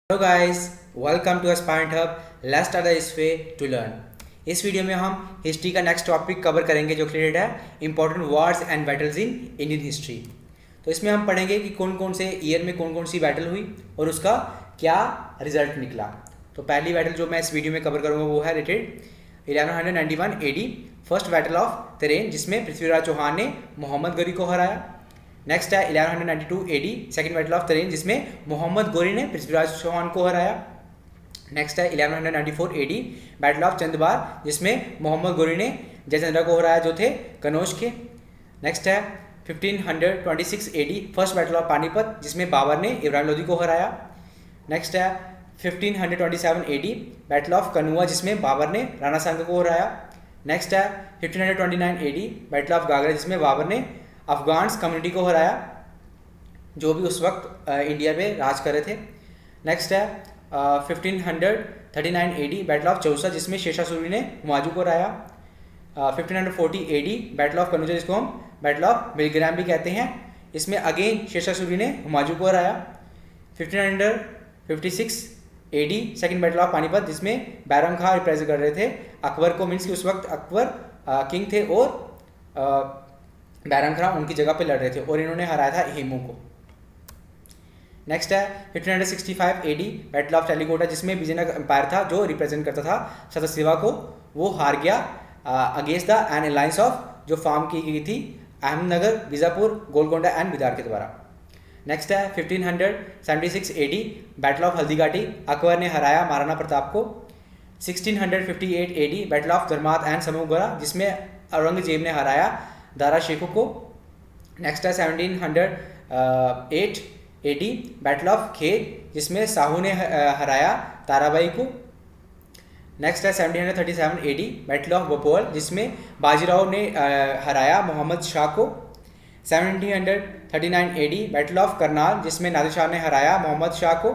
Hello guys, welcome to aspirant hub. Let's start this way to learn. इस वीडियो में हम हिस्ट्री का नेक्स्ट टॉपिक कवर करेंगे जो रिलेटेड है important wars and battles in Indian history. तो इसमें हम पढ़ेंगे कि कौन कौन से ईयर में कौन कौन सी बैटल हुई और उसका क्या रिजल्ट निकला। तो पहली बैटल जो मैं इस वीडियो में कवर करूँगा वो है related 1191 AD first battle of तरेन, जिसमें पृथ्वीराज चौहान ने मोहम्मद गौरी को हराया। नेक्स्ट है 1192 AD सेकेंड बैटल ऑफ तरेन, जिसमें मोहम्मद गौरी ने पृथ्वीराज चौहान को हराया। नेक्स्ट है 1194 AD बैटल ऑफ चंदबार, जिसमें मोहम्मद गौरी ने जयचंद्रा को हराया जो थे कनौज के। नेक्स्ट है 1526 AD first battle of Panipat, जिसमें बाबर ने इब्राहिम लोदी को हराया। नेक्स्ट है 1527 AD बैटल ऑफ कनुआ, जिसमें बाबर ने राणा सांगा को हराया। नेक्स्ट है 1529 AD बैटल ऑफ गागरा, जिसमें बाबर ने अफगान्स कम्युनिटी को हराया जो भी उस वक्त इंडिया में राज कर रहे थे। नेक्स्ट है 1539 AD बैटल ऑफ चौसा, जिसमें शेरशाह सूरी ने हुमायूं को हराया। 1540 AD बैटल ऑफ कनौजा, जिसको हम बैटल ऑफ बिलग्राम भी कहते हैं, इसमें अगेन शेरशाह सूरी ने हुमायूं को हराया। 1556 AD second battle of Panipat, जिसमें बैरम खां रिप्रेजेंट कर रहे थे अकबर को, मीन्स कि उस वक्त अकबर किंग थे और बैरम खां उनकी जगह पे लड़ रहे थे और इन्होंने हराया था हेमू को। नेक्स्ट है 1565 AD बैटल ऑफ टेलीकोटा, जिसमें विजयनगर एम्पायर था जो रिप्रेजेंट करता था सतशिवा को, वो हार गया against the N alliance of जो फॉर्म की गई थी अहमदनगर, बीजापुर, गोलकोंडा एंड बिदार के द्वारा। नेक्स्ट है 1576 AD battle of Haldighati, Akbar ने हराया महाराणा प्रताप को। 1658 AD बैटल ऑफ धर्मात एंड समूहगढ़ा, जिसमें औरंगजेब ने हराया दारा शेखो को। नेक्स्ट है 1708 AD बैटल ऑफ खेद, जिसमें साहू ने हराया ताराबाई को। नेक्स्ट है 1737 AD बैटल ऑफ भोपाल, जिसमें बाजीराव ने हराया मोहम्मद शाह को। 1739 AD बैटल ऑफ करनाल, जिसमें नादिर शाह ने हराया मोहम्मद शाह को।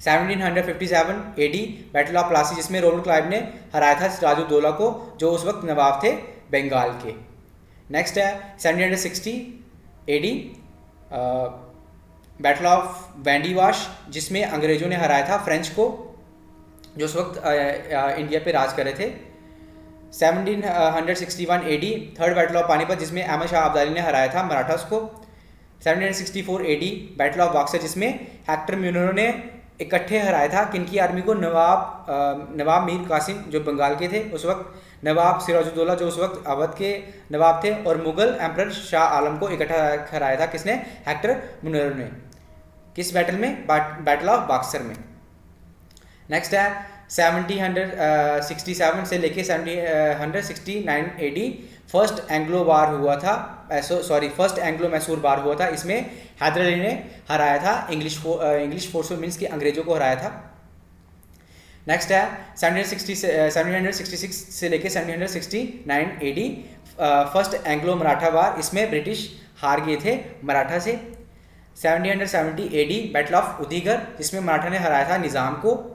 1757 AD बैटल ऑफ प्लासी, जिसमें रॉबर्ट क्लाइव ने हराया था सिराजुद्दौला को जो उस वक्त नवाब थे बंगाल के। नेक्स्ट है 1760 AD बैटल ऑफ बैंडीवाश, जिसमें अंग्रेजों ने हराया था फ्रेंच को जो उस वक्त इंडिया पे राज कर रहे थे। 1761 AD third battle of Panipat, जिसमें अहमद शाह अब्दाली ने हराया था मराठास को। 1764 AD बैटल ऑफ बक्सर, जिसमें हेक्टर म्यूनरो ने इकट्ठे हराया था किनकी आर्मी को, नवाब मीर कासिम जो बंगाल के थे उस वक्त, नवाब सिराजुद्दौला जो उस वक्त अवध के नवाब थे, और मुगल एम्परर शाह आलम को इकट्ठा हराया था किसने, हेक्टर म्यूनरो ने। किस बैटल में, बैटल ऑफ बक्सर में। नेक्स्ट है 1767 से लेके 1769 AD फर्स्ट एंग्लो वार हुआ था, फर्स्ट एंग्लो मैसूर वार हुआ था। इसमें हैदर अली ने हराया था इंग्लिश फोर्स मीन्स कि अंग्रेजों को हराया था। नेक्स्ट है 1766 से लेके 1769 AD फर्स्ट एंग्लो मराठा वार, इसमें ब्रिटिश हार गए थे मराठा से। 1770 AD बैटल ऑफ उदयगढ़, जिसमें मराठा ने हराया था निज़ाम को।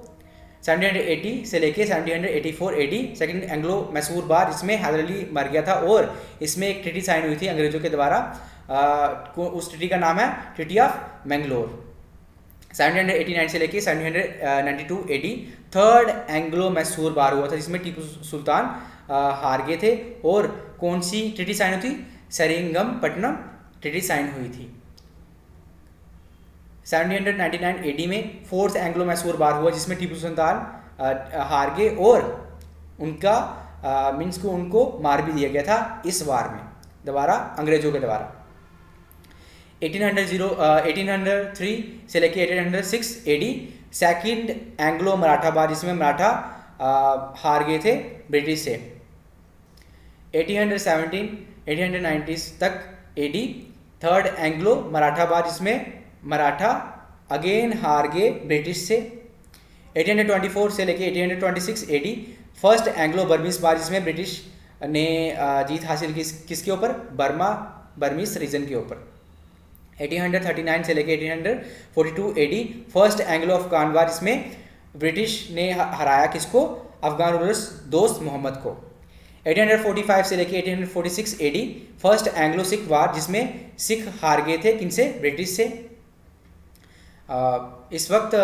1780 से लेके 1784 AD सेकेंड एंग्लो मैसूर वार, जिसमें हैदर अली मर गया था और इसमें एक ट्रीटी साइन हुई थी अंग्रेजों के द्वारा, उस ट्रीटी का नाम है ट्रीटी ऑफ मैंगलोर। 1789 से लेके 1792 AD थर्ड एंग्लो मैसूर वार हुआ था, जिसमें टीपू सुल्तान हार गए थे और कौन सी ट्रीटी साइन हुई थी, सेरिंगमपट्टनम ट्रीटी साइन हुई थी। 1799 AD में फोर्थ एंग्लो मैसूर वार हुआ, जिसमें टीपू सुल्तान हार गए और उनका मीन्स को उनको मार भी दिया गया था इस वार में दोबारा अंग्रेजों के द्वारा। 1803 से लेके 1806 AD सेकेंड एंग्लो मराठा वार, जिसमें मराठा हार गए थे ब्रिटिश से। 1817 1890 तक AD थर्ड एंग्लो मराठा वार, जिसमें मराठा अगेन हार गए ब्रिटिश से। 1824 से लेके 1826 AD फर्स्ट एंग्लो बर्मीज वार, जिसमें ब्रिटिश ने जीत हासिल की किसके ऊपर, बर्मीज रीजन के ऊपर। 1839 से लेके 1842 AD फर्स्ट एंग्लो अफगान वार, जिसमें ब्रिटिश ने हराया किसको, अफगान रूलर्स दोस्त मोहम्मद को। 1845 से लेके 1846 AD फर्स्ट एंग्लो सिख वार, जिसमें सिख हार गए थे किनसे, ब्रिटिश से। इस वक्त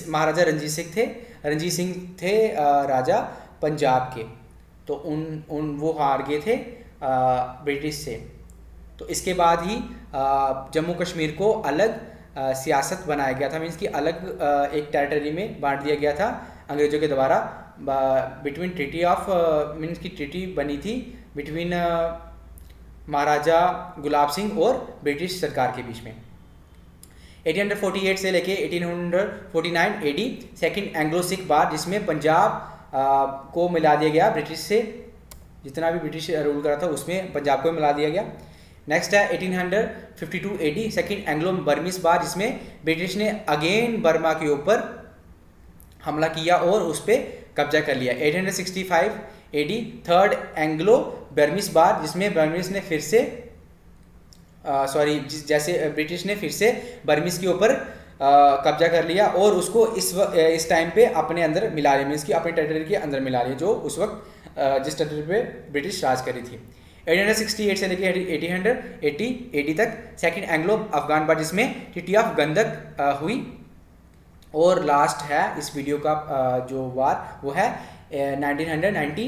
महाराजा रंजीत सिंह थे राजा पंजाब के। तो उन वो हार गए थे ब्रिटिश से। तो इसके बाद ही जम्मू कश्मीर को अलग सियासत बनाया गया था, मीन्स कि अलग एक टेरिटरी में बांट दिया गया था अंग्रेज़ों के द्वारा। बिटवीन ट्रीटी ऑफ मीन्स की ट्रीटी बनी थी बिटवीन महाराजा गुलाब सिंह और ब्रिटिश सरकार के बीच में। 1848 से लेके 1849 एडी सेकंड एंग्लो सिख वार, जिसमें पंजाब को मिला दिया गया ब्रिटिश से। जितना भी ब्रिटिश रूल करा था उसमें पंजाब को मिला दिया गया। नेक्स्ट है 1852 एडी सेकंड एंग्लो बर्मीज वार, जिसमें ब्रिटिश ने अगेन बर्मा के ऊपर हमला किया और उस पर कब्जा कर लिया। 1865 एडी थर्ड एंग्लो बर्मीज वार, जिसमें बर्मीज ने फिर से जैसे ब्रिटिश ने फिर से बर्मीज के ऊपर कब्जा कर लिया और उसको इस टाइम पे अपने अंदर मिला लिया, मीन्स कि अपने टेरिटरी के अंदर मिला लिया, जो उस वक्त जिस टेरिटरी पे ब्रिटिश राज करी थी। 1868 से लेकर 1880 एडी तक सेकंड एंग्लो अफगान वार, जिसमें ट्रीटी ऑफ गंदक हुई। और लास्ट है इस वीडियो का जो वार वो है 1990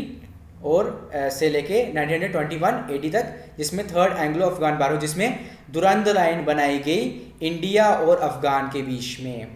और से लेके 1921 एडी तक, जिसमें थर्ड एंग्लो अफगान वार हो, जिसमें दुरंद लाइन बनाई गई इंडिया और अफगान के बीच में।